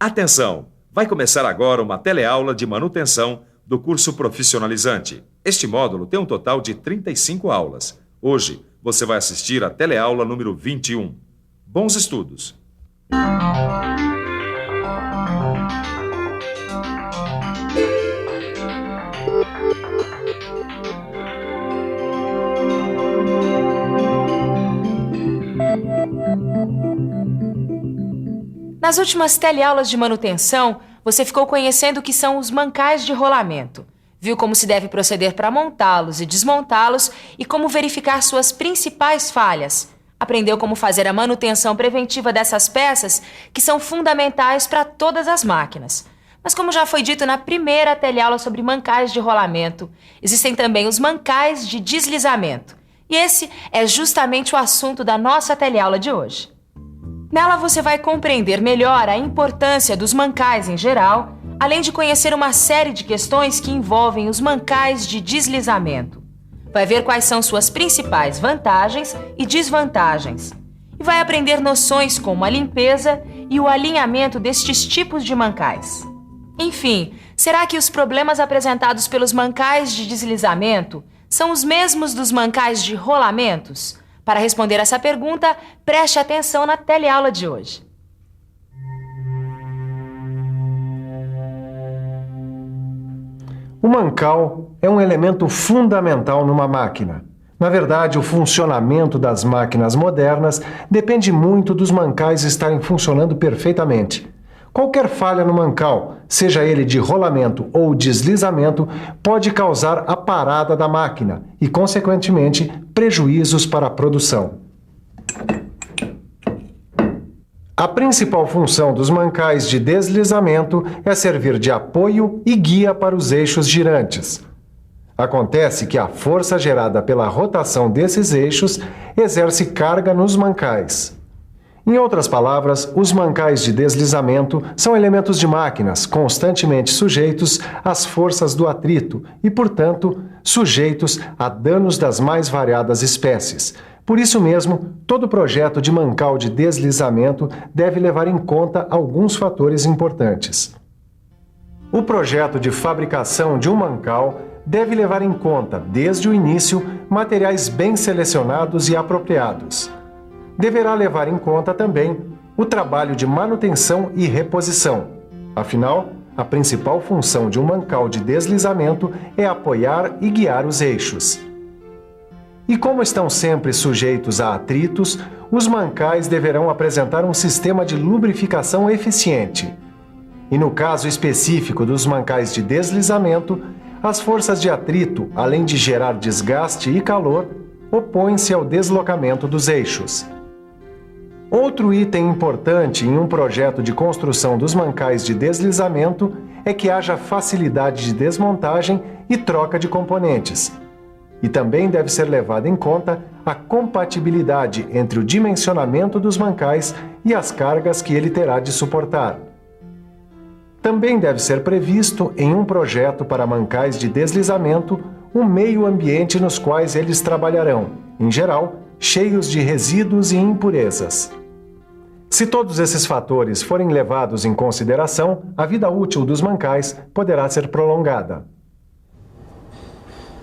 Atenção! Vai começar agora uma teleaula de manutenção do curso profissionalizante. Este módulo tem um total de 35 aulas. Hoje, você vai assistir a teleaula número 21. Bons estudos! Nas últimas teleaulas de manutenção, você ficou conhecendo o que são os mancais de rolamento. Viu como se deve proceder para montá-los e desmontá-los e como verificar suas principais falhas. Aprendeu como fazer a manutenção preventiva dessas peças, que são fundamentais para todas as máquinas. Mas como já foi dito na primeira teleaula sobre mancais de rolamento, existem também os mancais de deslizamento. E esse é justamente o assunto da nossa teleaula de hoje. Nela você vai compreender melhor a importância dos mancais em geral, além de conhecer uma série de questões que envolvem os mancais de deslizamento. Vai ver quais são suas principais vantagens e desvantagens. E vai aprender noções como a limpeza e o alinhamento destes tipos de mancais. Enfim, será que os problemas apresentados pelos mancais de deslizamento são os mesmos dos mancais de rolamentos? Para responder essa pergunta, preste atenção na teleaula de hoje. O mancal é um elemento fundamental numa máquina. Na verdade, o funcionamento das máquinas modernas depende muito dos mancais estarem funcionando perfeitamente. Qualquer falha no mancal, seja ele de rolamento ou deslizamento, pode causar a parada da máquina e, consequentemente, prejuízos para a produção. A principal função dos mancais de deslizamento é servir de apoio e guia para os eixos girantes. Acontece que a força gerada pela rotação desses eixos exerce carga nos mancais. Em outras palavras, os mancais de deslizamento são elementos de máquinas constantemente sujeitos às forças do atrito e, portanto, sujeitos a danos das mais variadas espécies. Por isso mesmo, todo projeto de mancal de deslizamento deve levar em conta alguns fatores importantes. O projeto de fabricação de um mancal deve levar em conta, desde o início, materiais bem selecionados e apropriados. Deverá levar em conta também o trabalho de manutenção e reposição. Afinal, a principal função de um mancal de deslizamento é apoiar e guiar os eixos. E como estão sempre sujeitos a atritos, os mancais deverão apresentar um sistema de lubrificação eficiente. E no caso específico dos mancais de deslizamento, as forças de atrito, além de gerar desgaste e calor, opõem-se ao deslocamento dos eixos. Outro item importante em um projeto de construção dos mancais de deslizamento é que haja facilidade de desmontagem e troca de componentes. E também deve ser levada em conta a compatibilidade entre o dimensionamento dos mancais e as cargas que ele terá de suportar. Também deve ser previsto, em um projeto para mancais de deslizamento, um meio ambiente nos quais eles trabalharão, em geral, cheios de resíduos e impurezas. Se todos esses fatores forem levados em consideração, a vida útil dos mancais poderá ser prolongada.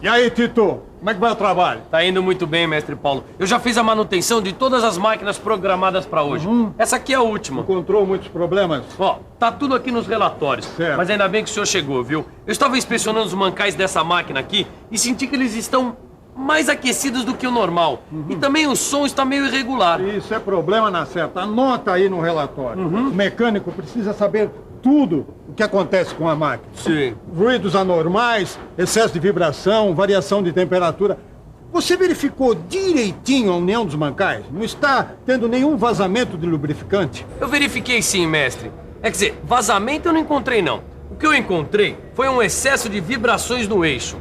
E aí, Tito, como é que vai o trabalho? Tá indo muito bem, mestre Paulo. Eu já fiz a manutenção de todas as máquinas programadas para hoje. Essa aqui é a última. Encontrou muitos problemas? Ó, tá tudo aqui nos relatórios. Certo. Mas ainda bem que o senhor chegou, viu? Eu estava inspecionando os mancais dessa máquina aqui e senti que eles estão mais aquecidos do que o normal. E também o som está meio irregular. Isso é problema na certa. Anota aí no relatório. O mecânico precisa saber tudo o que acontece com a máquina. Sim. Ruídos anormais, excesso de vibração, variação de temperatura. Você verificou direitinho a união dos mancais? Não está tendo nenhum vazamento de lubrificante? Eu verifiquei sim, mestre. É quer dizer, vazamento eu não encontrei não. O que eu encontrei foi um excesso de vibrações no eixo.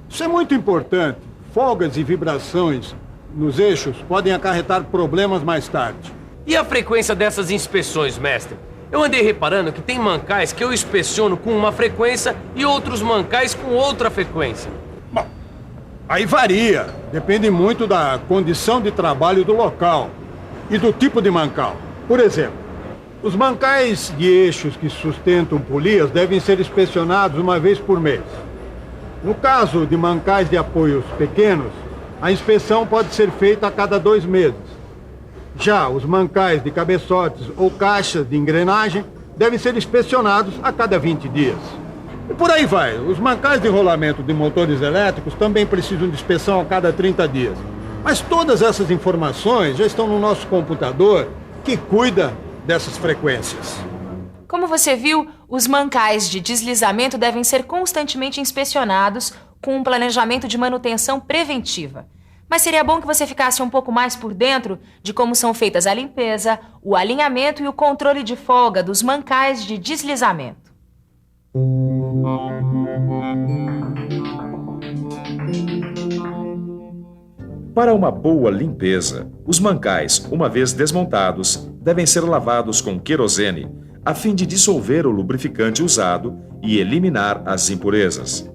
Isso é muito importante. Folgas e vibrações nos eixos podem acarretar problemas mais tarde. E a frequência dessas inspeções, mestre? Eu andei reparando que tem mancais que eu inspeciono com uma frequência e outros mancais com outra frequência. Bom, aí varia. Depende muito da condição de trabalho do local e do tipo de mancal. Por exemplo, Os mancais de eixos que sustentam polias devem ser inspecionados uma vez por mês. No caso de mancais de apoios pequenos, a inspeção pode ser feita a cada 2 meses. Já os mancais de cabeçotes ou caixas de engrenagem devem ser inspecionados a cada 20 dias. E por aí vai. Os mancais de rolamento de motores elétricos também precisam de inspeção a cada 30 dias. Mas todas essas informações já estão no nosso computador, que cuida dessas frequências. Como você viu, os mancais de deslizamento devem ser constantemente inspecionados com um planejamento de manutenção preventiva. Mas seria bom que você ficasse um pouco mais por dentro de como são feitas a limpeza, o alinhamento e o controle de folga dos mancais de deslizamento. Para uma boa limpeza, os mancais, uma vez desmontados, devem ser lavados com querosene, a fim de dissolver o lubrificante usado e eliminar as impurezas.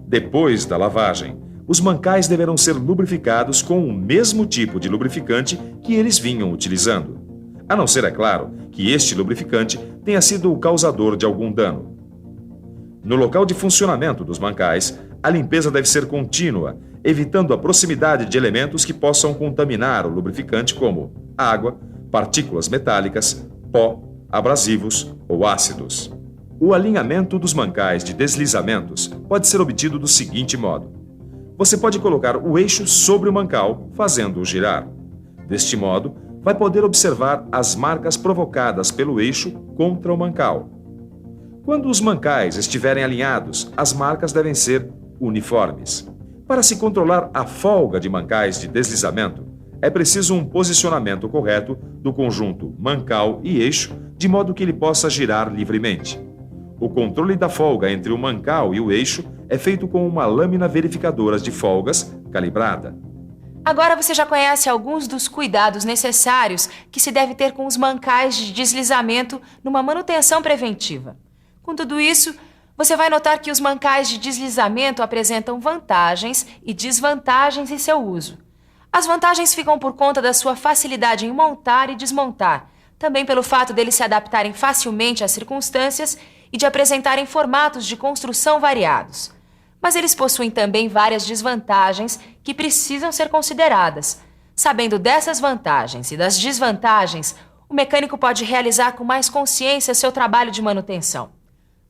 Depois da lavagem, os mancais deverão ser lubrificados com o mesmo tipo de lubrificante que eles vinham utilizando, a não ser, é claro, que este lubrificante tenha sido o causador de algum dano. No local de funcionamento dos mancais, a limpeza deve ser contínua, evitando a proximidade de elementos que possam contaminar o lubrificante, como água, partículas metálicas, pó, abrasivos ou ácidos. O alinhamento dos mancais de deslizamentos pode ser obtido do seguinte modo. Você pode colocar o eixo sobre o mancal, fazendo-o girar. Deste modo, vai poder observar as marcas provocadas pelo eixo contra o mancal. Quando os mancais estiverem alinhados, as marcas devem ser uniformes. Para se controlar a folga de mancais de deslizamento, é preciso um posicionamento correto do conjunto mancal e eixo, de modo que ele possa girar livremente. O controle da folga entre o mancal e o eixo é feito com uma lâmina verificadora de folgas calibrada. Agora você já conhece alguns dos cuidados necessários que se deve ter com os mancais de deslizamento numa manutenção preventiva. Com tudo isso, você vai notar que os mancais de deslizamento apresentam vantagens e desvantagens em seu uso. As vantagens ficam por conta da sua facilidade em montar e desmontar, também pelo fato deles se adaptarem facilmente às circunstâncias e de apresentarem formatos de construção variados. Mas eles possuem também várias desvantagens que precisam ser consideradas. Sabendo dessas vantagens e das desvantagens, o mecânico pode realizar com mais consciência seu trabalho de manutenção.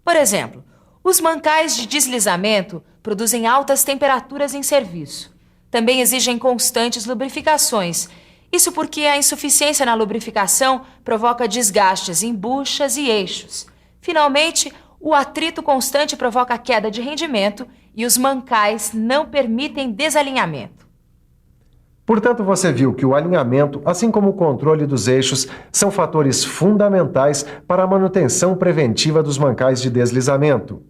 Por exemplo, os mancais de deslizamento produzem altas temperaturas em serviço. Também exigem constantes lubrificações. Isso porque a insuficiência na lubrificação provoca desgastes em buchas e eixos. Finalmente, o atrito constante provoca queda de rendimento e os mancais não permitem desalinhamento. Portanto, você viu que o alinhamento, assim como o controle dos eixos, são fatores fundamentais para a manutenção preventiva dos mancais de deslizamento.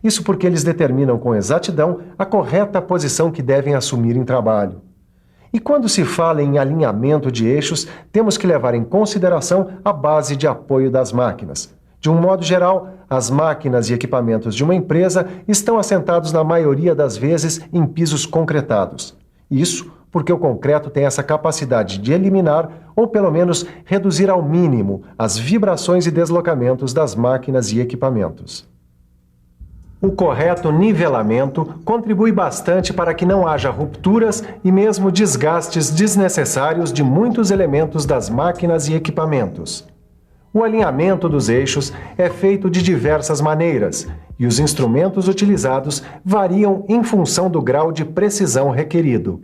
Isso porque eles determinam com exatidão a correta posição que devem assumir em trabalho. E quando se fala em alinhamento de eixos, temos que levar em consideração a base de apoio das máquinas. De um modo geral, as máquinas e equipamentos de uma empresa estão assentados na maioria das vezes em pisos concretados. Isso porque o concreto tem essa capacidade de eliminar, ou pelo menos reduzir ao mínimo, as vibrações e deslocamentos das máquinas e equipamentos. O correto nivelamento contribui bastante para que não haja rupturas e mesmo desgastes desnecessários de muitos elementos das máquinas e equipamentos. O alinhamento dos eixos é feito de diversas maneiras e os instrumentos utilizados variam em função do grau de precisão requerido.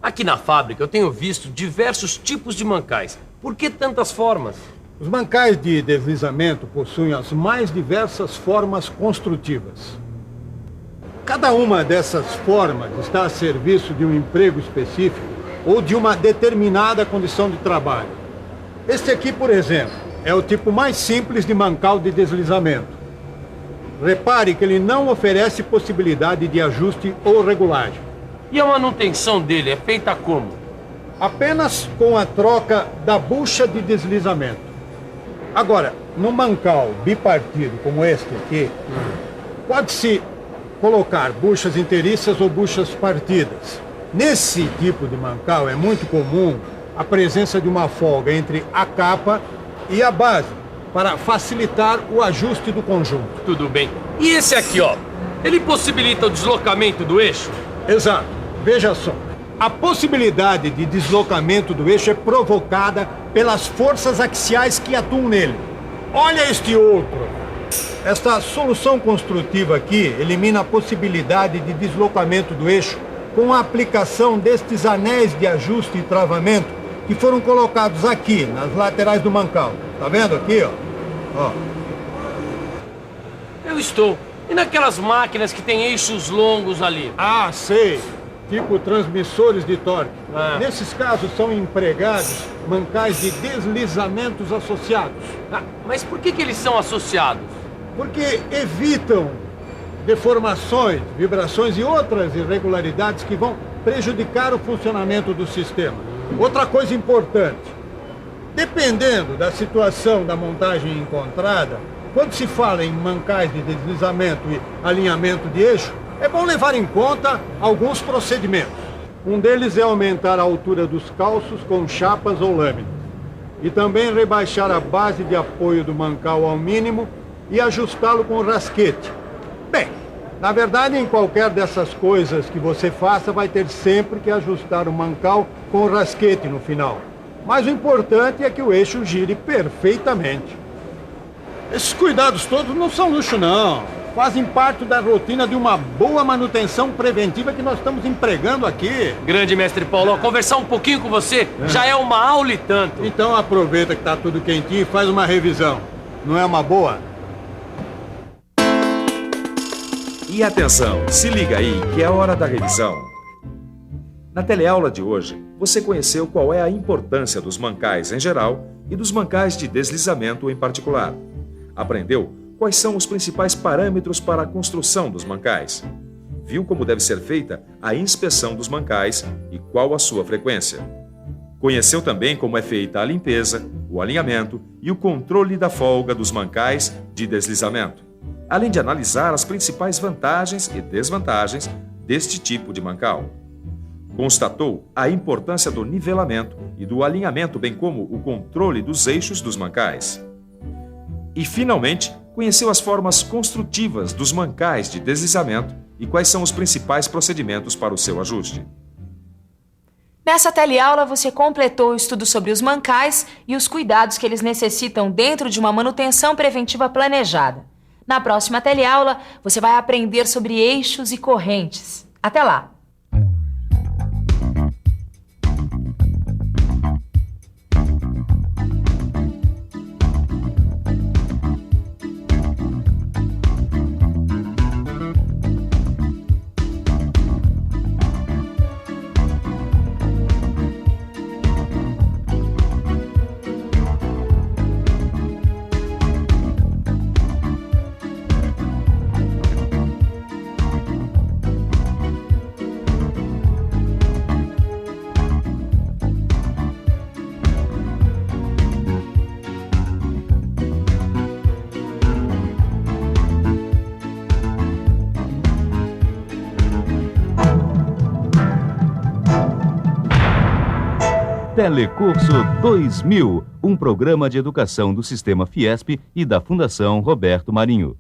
Aqui na fábrica eu tenho visto diversos tipos de mancais. Por que tantas formas? Os mancais de deslizamento possuem as mais diversas formas construtivas. Cada uma dessas formas está a serviço de um emprego específico ou de uma determinada condição de trabalho. Este aqui, por exemplo, é o tipo mais simples de mancal de deslizamento. Repare que ele não oferece possibilidade de ajuste ou regulagem. E a manutenção dele é feita como? Apenas com a troca da bucha de deslizamento. Agora, no mancal bipartido como este aqui, pode-se colocar buchas inteiriças ou buchas partidas. Nesse tipo de mancal é muito comum a presença de uma folga entre a capa e a base, para facilitar o ajuste do conjunto. Tudo bem. E esse aqui, ó, ele possibilita o deslocamento do eixo? Exato. Veja só. A possibilidade de deslocamento do eixo é provocada pelas forças axiais que atuam nele. Olha este outro. Esta solução construtiva aqui elimina a possibilidade de deslocamento do eixo com a aplicação destes anéis de ajuste e travamento que foram colocados aqui, nas laterais do mancal. Tá vendo aqui, ó? Eu estou. E naquelas máquinas que têm eixos longos ali? Ah, sei. Tipo transmissores de torque. Nesses casos são empregados mancais de deslizamentos associados. Mas por que eles são associados? Porque evitam deformações, vibrações e outras irregularidades que vão prejudicar o funcionamento do sistema. Outra coisa importante, dependendo da situação da montagem encontrada, quando se fala em mancais de deslizamento e alinhamento de eixo, é bom levar em conta alguns procedimentos. Um deles é aumentar a altura dos calços com chapas ou lâminas. E também rebaixar a base de apoio do mancal ao mínimo e ajustá-lo com rasquete. Bem, na verdade, em qualquer dessas coisas que você faça, vai ter sempre que ajustar o mancal com o rasquete no final. Mas o importante é que o eixo gire perfeitamente. Esses cuidados todos não são luxo, não. Fazem parte da rotina de uma boa manutenção preventiva que nós estamos empregando aqui. Grande mestre Paulo, conversar um pouquinho com você já é uma aula e tanto. Então aproveita que está tudo quentinho e faz uma revisão. Não é uma boa? E atenção, se liga aí que é a hora da revisão. Na teleaula de hoje, você conheceu qual é a importância dos mancais em geral e dos mancais de deslizamento em particular. Aprendeu quais são os principais parâmetros para a construção dos mancais. Viu como deve ser feita a inspeção dos mancais e qual a sua frequência. Conheceu também como é feita a limpeza, o alinhamento e o controle da folga dos mancais de deslizamento, além de analisar as principais vantagens e desvantagens deste tipo de mancal. Constatou a importância do nivelamento e do alinhamento, bem como o controle dos eixos dos mancais. E, finalmente, conheceu as formas construtivas dos mancais de deslizamento e quais são os principais procedimentos para o seu ajuste. Nessa teleaula, você completou o estudo sobre os mancais e os cuidados que eles necessitam dentro de uma manutenção preventiva planejada. Na próxima teleaula, você vai aprender sobre eixos e correntes. Até lá! Telecurso 2000, um programa de educação do Sistema Fiesp e da Fundação Roberto Marinho.